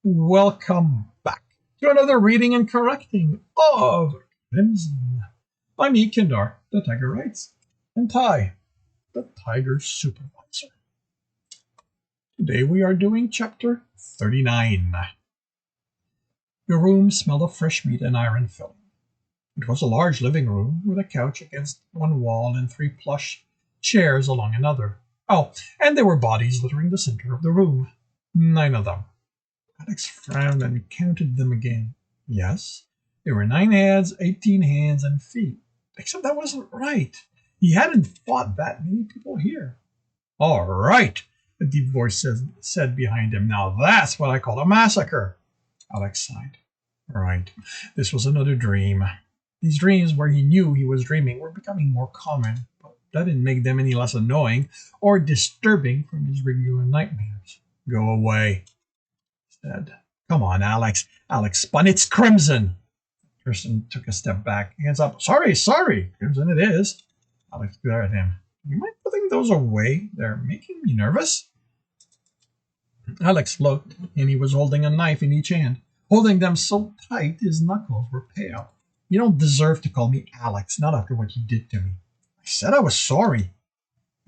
Welcome back to another reading and correcting of Crimson by me, Kindar, the Tiger Writes, and Ty, the Tiger Supervisor. Today we are doing chapter 39. The room smelled of fresh meat and iron filling. It was a large living room with a couch against one wall and 3 plush chairs along another. Oh, and there were bodies littering the center of the room. 9 of them. Alex frowned and counted them again. Yes, there were 9 heads, 18 hands, and feet. Except that wasn't right. He hadn't fought that many people here. All right, a deep voice said behind him. Now that's what I call a massacre. Alex sighed. Right, this was another dream. These dreams where he knew he was dreaming were becoming more common, but that didn't make them any less annoying or disturbing from his regular nightmares. Go away, said. Come on, Alex. Alex spun. It's Crimson. Tristan took a step back, hands up. Sorry. Crimson it is. Alex glared at him. You mind putting those away? They're making me nervous. Alex looked, and he was holding a knife in each hand, holding them so tight his knuckles were pale. You don't deserve to call me Alex, not after what you did to me. I said I was sorry.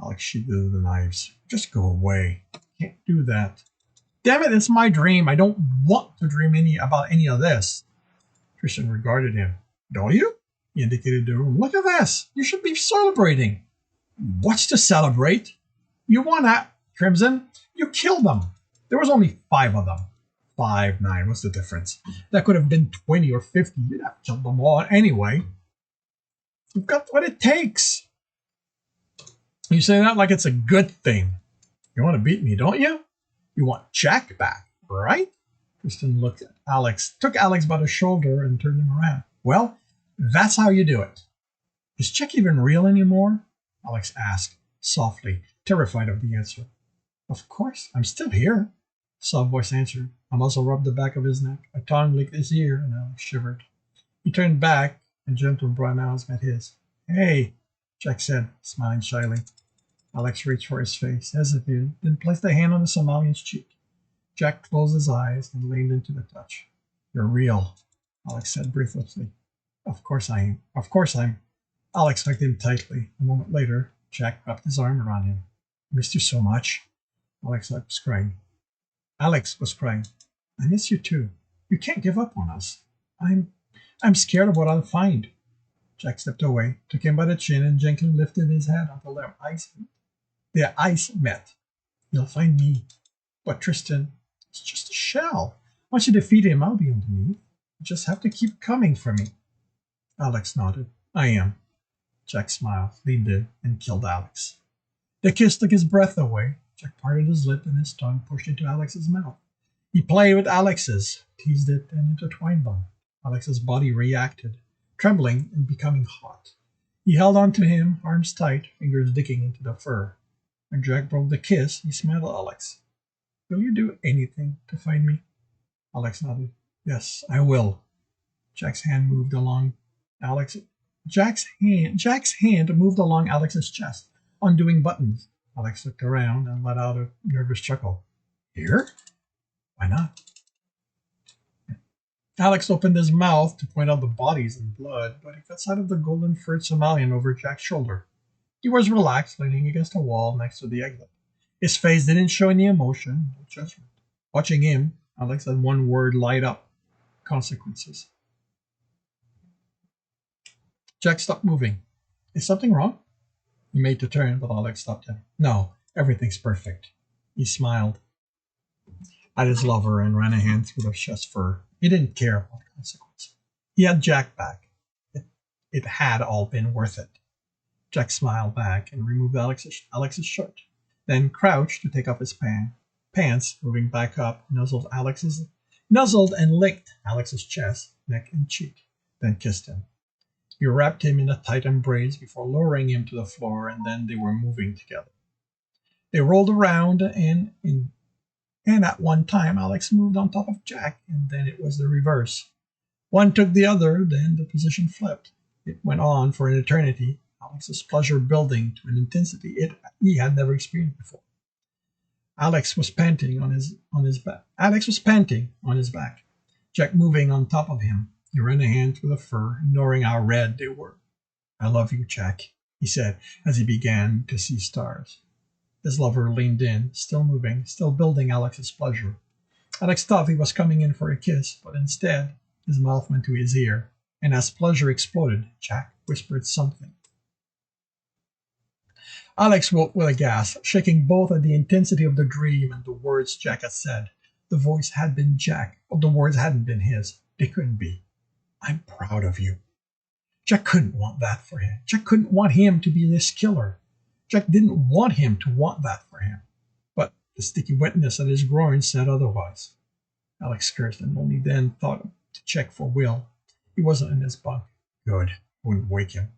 Alex sheathed the knives. Just go away. Can't do that. Damn it, it's my dream. I don't want to dream about any of this. Tristan regarded him. Don't you? He indicated the room. Look at this. You should be celebrating. What's to celebrate? You won at Crimson. You killed them. There was only 5 of them. 5, 9. What's the difference? That could have been 20 or 50. You'd have killed them all anyway. You've got what it takes. You say that like it's a good thing. You want to beat me, don't you? You want Jack back, right? Tristan looked at Alex, took Alex by the shoulder and turned him around. Well, that's how you do it. Is Jack even real anymore? Alex asked, softly, terrified of the answer. Of course, I'm still here, soft voice answered. A muzzle rubbed the back of his neck. A tongue licked his ear, and Alex shivered. He turned back, and gentle brown eyes met his. Hey, Jack said, smiling shyly. Alex reached for his face, hesitated, then placed a hand on the Somalian's cheek. Jack closed his eyes and leaned into the touch. You're real, Alex said breathlessly. Of course I am. Of course I'm. Alex hugged him tightly. A moment later, Jack wrapped his arm around him. I missed you so much. Alex was crying. I miss you too. You can't give up on us. I'm scared of what I'll find. Jack stepped away, took him by the chin, and gently lifted his head until their eyes met. You'll find me. But Tristan, it's just a shell. Once you defeat him, I'll be underneath. You just have to keep coming for me. Alex nodded. I am. Jack smiled, leaned in, and killed Alex. The kiss took his breath away. Jack parted his lip and his tongue pushed into Alex's mouth. He played with Alex's, teased it, and intertwined them. Alex's body reacted, trembling and becoming hot. He held on to him, arms tight, fingers digging into the fur. When Jack broke the kiss, he smiled at Alex. Will you do anything to find me? Alex nodded. Yes, I will. Jack's hand moved along Alex's chest, undoing buttons. Alex looked around and let out a nervous chuckle. Here? Why not? Alex opened his mouth to point out the bodies and blood, but he caught sight of the golden-furred Somalian over Jack's shoulder. He was relaxed, leaning against a wall next to the exit. His face didn't show any emotion, no judgment. Watching him, Alex had one word light up. Consequences. Jack stopped moving. Is something wrong? He made the turn, but Alex stopped him. No, everything's perfect. He smiled at his lover and ran a hand through the chest fur. He didn't care about consequences. He had Jack back. It had all been worth it. Jack smiled back and removed Alex's shirt, then crouched to take off his pants, moving back up, nuzzled and licked Alex's chest, neck, and cheek, then kissed him. He wrapped him in a tight embrace before lowering him to the floor, and then they were moving together. They rolled around, and at one time Alex moved on top of Jack, and then it was the reverse. One took the other, then the position flipped. It went on for an eternity, Alex's pleasure building to an intensity he had never experienced before. Alex was panting on his back. Alex was panting on his back. Jack moving on top of him. He ran a hand through the fur, ignoring how red they were. I love you, Jack, he said as he began to see stars. His lover leaned in, still moving, still building Alex's pleasure. Alex thought he was coming in for a kiss, but instead his mouth went to his ear, and as pleasure exploded, Jack whispered something. Alex woke with a gasp, shaking both at the intensity of the dream and the words Jack had said. The voice had been Jack, but the words hadn't been his. They couldn't be. I'm proud of you. Jack couldn't want that for him. Jack couldn't want him to be this killer. Jack didn't want him to want that for him. But the sticky wetness at his groin said otherwise. Alex cursed and only then thought to check for Will. He wasn't in his bunk. Good. Wouldn't wake him.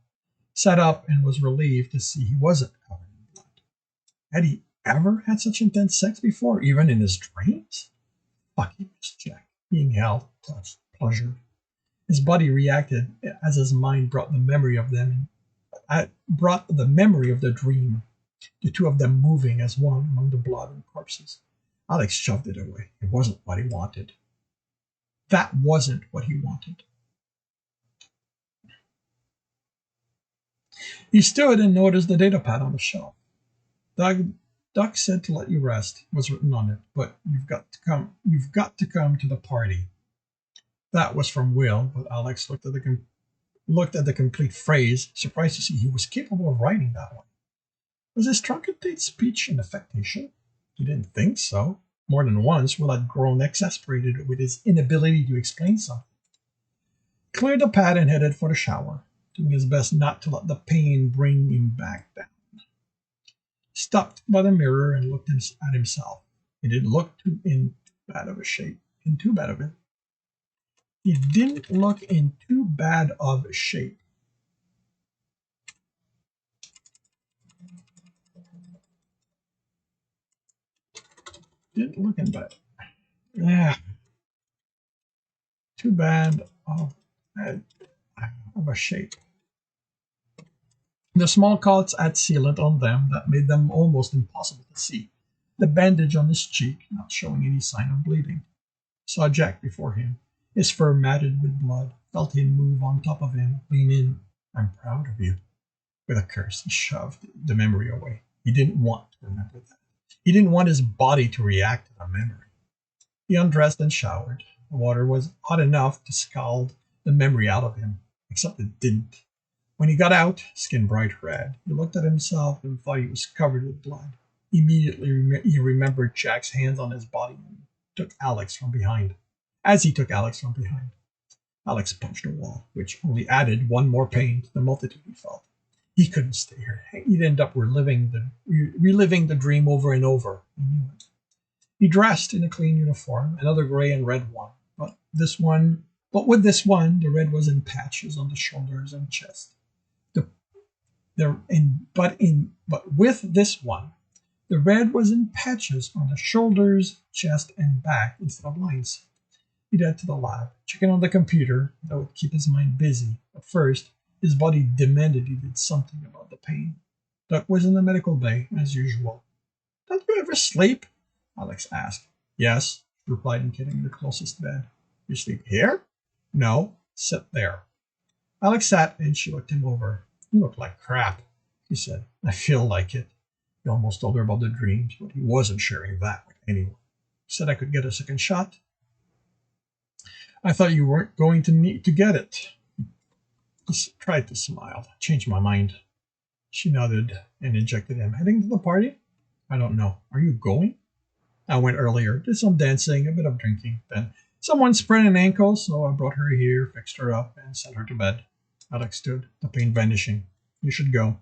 Sat up and was relieved to see he wasn't covered in blood. Had he ever had such intense sex before, even in his dreams? Fuck, he was Jack, being held, touched, pleasured. His body reacted as his mind brought the memory of them, brought the memory of the dream, the two of them moving as one among the blood and corpses. Alex shoved it away. It wasn't what he wanted. That wasn't what he wanted. He stood and noticed the data pad on the shelf. Doc said to let you rest was written on it, but you've got to come to the party. That was from Will, but Alex looked at the complete phrase, surprised to see he was capable of writing that one. Was his truncated speech an affectation? He didn't think so. More than once, Will had grown exasperated with his inability to explain something. He cleared the pad and headed for the shower, doing his best not to let the pain bring him back down. He stopped by the mirror and looked at himself. He didn't look in too bad of a shape. He didn't look in too bad of a shape. Didn't look in bad. Yeah. Too bad of a shape. The small cuts had sealant on them that made them almost impossible to see. The bandage on his cheek not showing any sign of bleeding. Saw Jack before him, his fur matted with blood, felt him move on top of him, lean in. I'm proud of you. With a curse, he shoved the memory away. He didn't want to remember that. He didn't want his body to react to the memory. He undressed and showered. The water was hot enough to scald the memory out of him, except it didn't. When he got out, skin bright red, he looked at himself and thought he was covered with blood. Immediately, he remembered Jack's hands on his body and took Alex from behind. As he took Alex from behind, Alex punched a wall, which only added one more pain to the multitude he felt. He couldn't stay here. He'd end up reliving the dream over and over. He knew it. He dressed in a clean uniform, another gray and red one, but with this one, the red was in patches on the shoulders and chest. But with this one, the red was in patches on the shoulders, chest, and back instead of lines. He'd head to the lab, checking on the computer that would keep his mind busy. But first, his body demanded he did something about the pain. Doc was in the medical bay, as usual. Don't you ever sleep? Alex asked. Yes, she replied, indicating the closest bed. You sleep here? No, sit there. Alex sat and she looked him over. You look like crap, he said. I feel like it. He almost told her about the dreams, but he wasn't sharing that with anyone. He said I could get a second shot. I thought you weren't going to need to get it. He tried to smile. Changed my mind. She nodded and injected him. Heading to the party? I don't know. Are you going? I went earlier. Did some dancing, a bit of drinking. Then someone sprained an ankle, so I brought her here, fixed her up, and sent her to bed. Alex stood, the pain vanishing. You should go,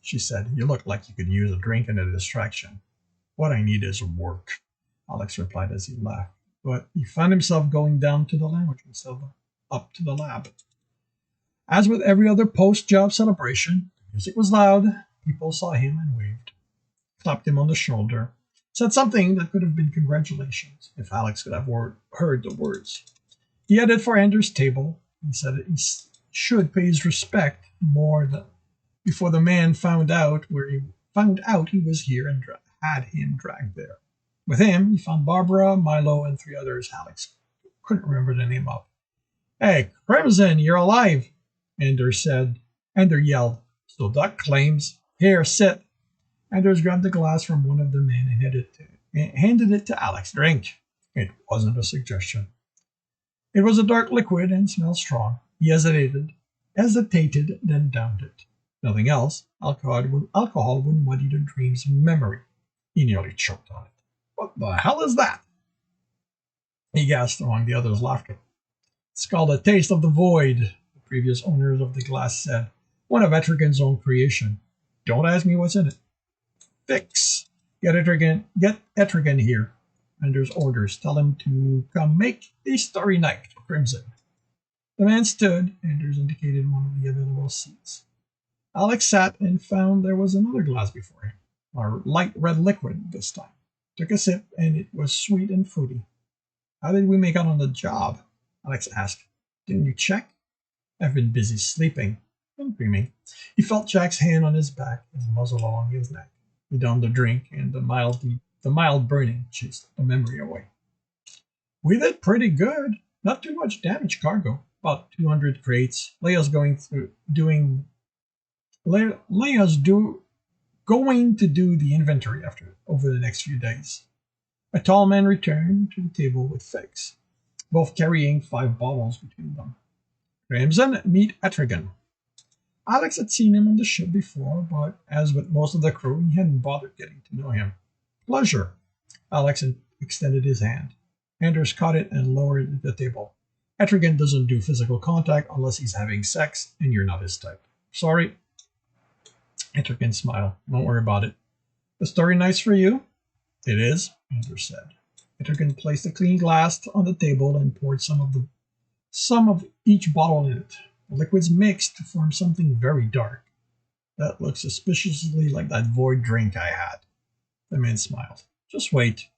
she said. You look like you could use a drink and a distraction. What I need is work, Alex replied as he laughed. But he found himself going down to the language instead of up to the lab. As with every other post-job celebration, the music was loud. People saw him and waved, clapped him on the shoulder, said something that could have been congratulations if Alex could have heard the words. He headed for Andrew's table. He said he should pay his respect before the man found out he was here and had him dragged there. With him, he found Barbara, Milo, and three others Alex couldn't remember the name of. Hey, Crimson, you're alive, Anders said. Ender yelled. So Duck claims. Here, sit. Anders grabbed the glass from one of the men and handed it to Alex. Drink. It wasn't a suggestion. It was a dark liquid and smelled strong. He hesitated, then downed it. Nothing else. Alcohol would muddy the dream's memory. He nearly choked on it. What the hell is that? He gasped among the others' laughter. It's called a taste of the void, the previous owners of the glass said. One of Etrigan's own creation. Don't ask me what's in it. Fix. Get Etrigan here. Anders orders. Tell him to come make a starry night for Crimson. The man stood. Anders indicated one of the available seats. Alex sat and found there was another glass before him. A light red liquid this time. Took a sip, and it was sweet and fruity. How did we make out on the job? Alex asked. Didn't you check? I've been busy sleeping and dreaming. He felt Jack's hand on his back, his muzzle along his neck. He downed the drink, and the mild burning chased the memory away. We did pretty good. Not too much damage cargo. About 200 crates. Leia's going to do the inventory over the next few days. A tall man returned to the table with Fix, both carrying 5 bottles between them. Crimson, meet Etrigan. Alex had seen him on the ship before, but as with most of the crew, he hadn't bothered getting to know him. Pleasure. Alex extended his hand. Anders caught it and lowered it at the table. Etrigan doesn't do physical contact unless he's having sex, and you're not his type. Sorry. Etrigan smiled. Don't worry about it. The story nice for you? It is, Anders said. Etrigan placed a clean glass on the table and poured some of each bottle in it. The liquids mixed to form something very dark. That looked suspiciously like that void drink I had. The man smiled. Just wait.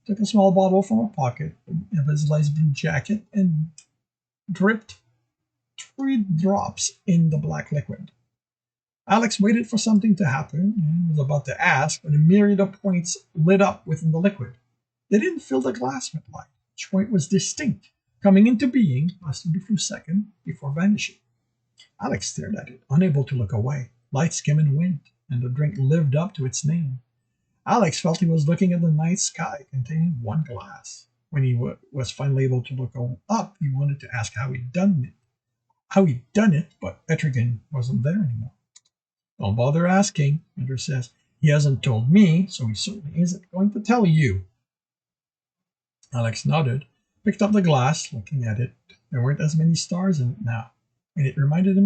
Took a small bottle from a pocket of his lesbian jacket and dripped 3 drops in the black liquid. Alex waited for something to happen and was about to ask when a myriad of points lit up within the liquid. They didn't fill the glass with light. Each point was distinct, coming into being, lasting a few seconds before vanishing. Alex stared at it, unable to look away. Lights came and went, and the drink lived up to its name. Alex felt he was looking at the night sky containing one glass. When he was finally able to look up, he wanted to ask how he'd done it, but Etrigan wasn't there anymore. Don't bother asking, Anders says. He hasn't told me, so he certainly isn't going to tell you. Alex nodded, picked up the glass, looking at it. There weren't as many stars in it now, and it reminded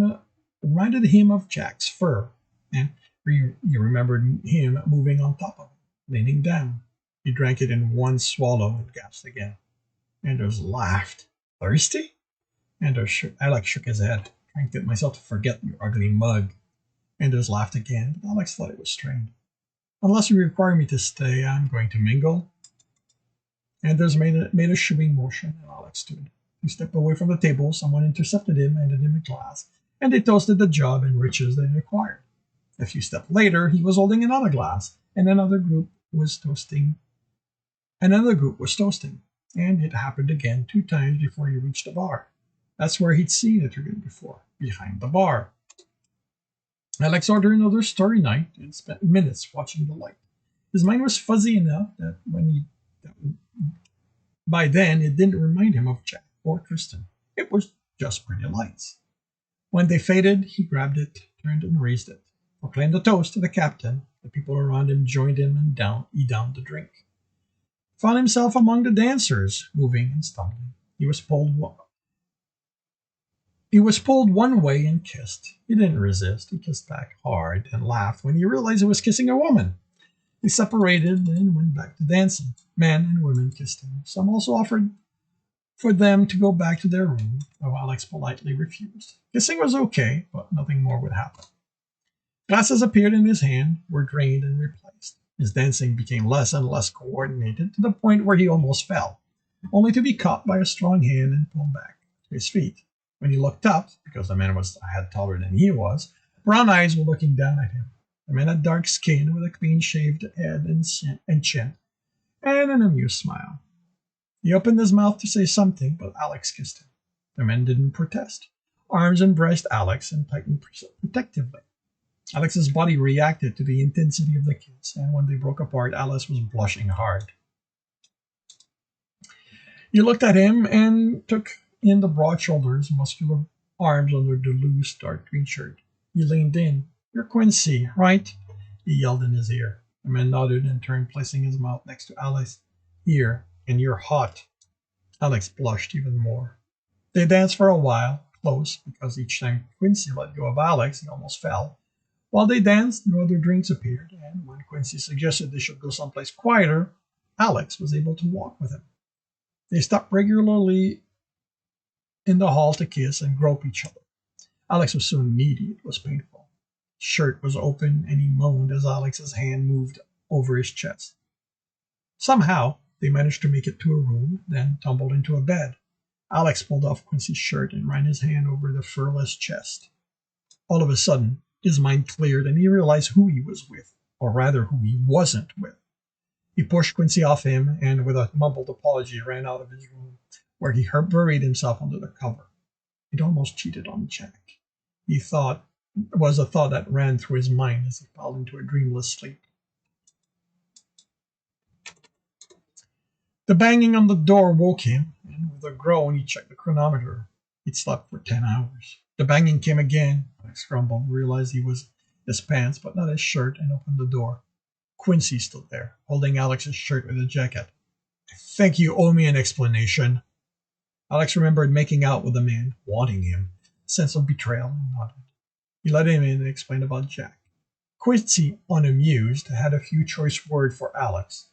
him of Jack's fur, and he remembered him moving on top of it, leaning down. He drank it in one swallow and gasped again. Anders laughed. Thirsty? Alex shook his head. Trying to get myself to forget your ugly mug. Anders laughed again, but Alex thought it was strange. Unless you require me to stay, I'm going to mingle. Anders made a shooing motion, and Alex stood. He stepped away from the table. Someone intercepted him, handed him a glass, and they toasted the job and riches they acquired. A few steps later, he was holding another glass, and another group was toasting. And it happened again 2 times before he reached the bar. That's where he'd seen Etrigan before, behind the bar. Alex ordered another starry night and spent minutes watching the light. His mind was fuzzy enough that by then it didn't remind him of Jack or Tristan. It was just pretty lights. When they faded, he grabbed it, turned and raised it, proclaimed a toast to the captain. The people around him joined him, and he downed the drink. Found himself among the dancers, moving and stumbling. He was pulled one way and kissed. He didn't resist. He kissed back hard and laughed when he realized he was kissing a woman. They separated and went back to dancing. Men and women kissed him. Some also offered for them to go back to their room, though Alex politely refused. Kissing was okay, but nothing more would happen. Glasses appeared in his hand, were drained and replaced. His dancing became less and less coordinated to the point where he almost fell, only to be caught by a strong hand and pulled back to his feet. When he looked up, because the man was a head taller than he was, brown eyes were looking down at him. The man had dark skin with a clean-shaved head and chin, and an amused smile. He opened his mouth to say something, but Alex kissed him. The men didn't protest. Arms embraced Alex and tightened protectively. Alex's body reacted to the intensity of the kiss, and when they broke apart, Alice was blushing hard. He looked at him and took in the broad shoulders, muscular arms under the loose dark green shirt. He leaned in. "You're Quincy, right?" he yelled in his ear. The man nodded and turned, placing his mouth next to Alice's ear. "And you're hot." Alex blushed even more. They danced for a while, close, because each time Quincy let go of Alex, he almost fell. While they danced, no other drinks appeared, and when Quincy suggested they should go someplace quieter, Alex was able to walk with him. They stopped regularly in the hall to kiss and grope each other. Alex was so needy it was painful. His shirt was open, and he moaned as Alex's hand moved over his chest. Somehow, they managed to make it to a room, then tumbled into a bed. Alex pulled off Quincy's shirt and ran his hand over the furless chest. All of a sudden, his mind cleared and he realized who he was with, or rather who he wasn't with. He pushed Quincy off him and with a mumbled apology ran out of his room, where he buried himself under the cover. He'd almost cheated on Jack. It was a thought that ran through his mind as he fell into a dreamless sleep. The banging on the door woke him, and with a groan he checked the chronometer. He'd slept for 10 hours. The banging came again. Alex grumbled, realized he was his pants, but not his shirt, and opened the door. Quincy stood there, holding Alex's shirt with a jacket. "I think you owe me an explanation." Alex remembered making out with the man, wanting him, a sense of betrayal, and nodded. He let him in and explained about Jack. Quincy, unamused, had a few choice words for Alex.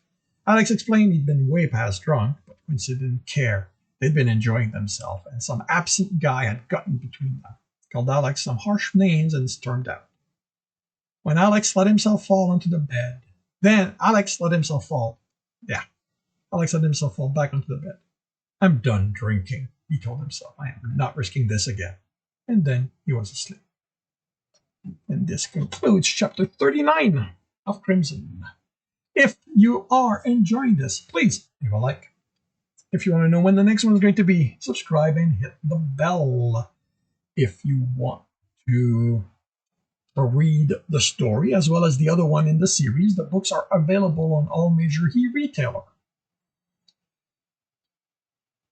Alex explained he'd been way past drunk, but Quincy didn't care. They'd been enjoying themselves, and some absent guy had gotten between them, called Alex some harsh names, and stormed out. When Alex let himself fall onto the bed, Alex let himself fall back onto the bed. "I'm done drinking," he told himself. "I am not risking this again." And then he was asleep. And this concludes chapter 39 of Crimson. If you are enjoying this, please leave a like. If you want to know when the next one is going to be, subscribe and hit the bell. If you want to read the story as well as the other one in the series, the books are available on all major e-retailers.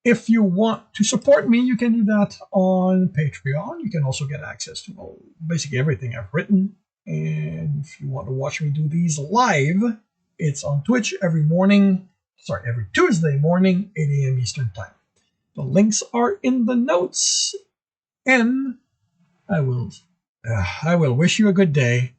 If you want to support me, you can do that on Patreon. You can also get access to basically everything I've written. And if you want to watch me do these live, it's on Twitch every Tuesday morning, 8 a.m. Eastern Time. The links are in the notes. And I will wish you a good day